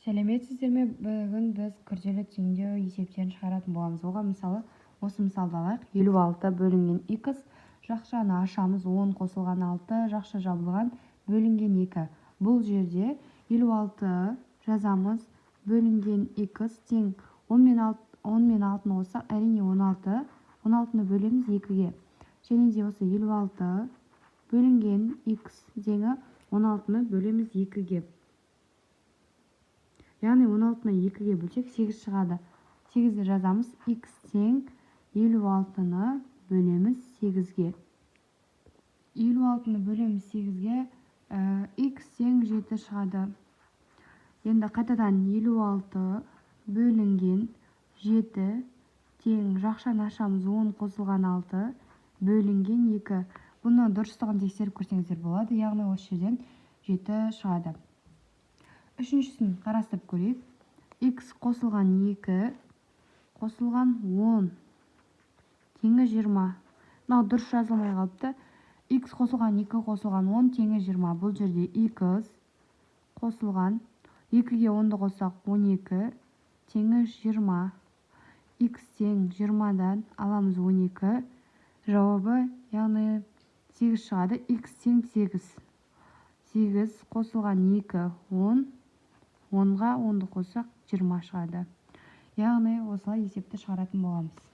Сәлеметсіздер ме? Бүгін біз күрделі теңдеу есептерін шығаратын боламыз. Оған мысалы осы мысалды алайық. 56 бөлінген x, жақшаны ашамыз, 10 қосылған 6, жақша жабылған бөлінген 2. Бұл жерде 56 жазамыз, бөлінген x тең 10 мен 6-ны қоссақ, әрине 16. 16-ны бөлеміз 2-ге. Және де осы 56 бөлінген x теңі 16-ны бөлеміз 2-ге. Яғни 16-ны 2-ге бөлсек 8 шығады. 8-ді жазамыз, x тең 56-ны бөлеміз 8-ге. 56-ны бөлеміз 8-ге, x тең 7 шығады. Енді қайтадан 56 бөлінген 7 тең жақшаны ашамыз, 10 қосылған 6 бөлінген 2. Бұны дұрыстығын тексеріп көрсеңіздер болады. Яғни осы жерден 7 шығады. Үшіншісін қарастырып көрейік. X қосылған 2 қосылған 10 теңі 20. Мынау дұрыс жазылмай қалыпты. X қосылған 2 қосылған 10 теңі 20. Бұл жерде x қосылған 2-ге 10-ды қоссақ 12 теңі 20. X тең 20-дан аламыз 12. Жауабы яғни 8 шығады. X тең 8. 8 қосылған 2 10. 10-ға 10-ды қоссақ 20 шығады. Яғни осылай есепті шығаратын боламыз.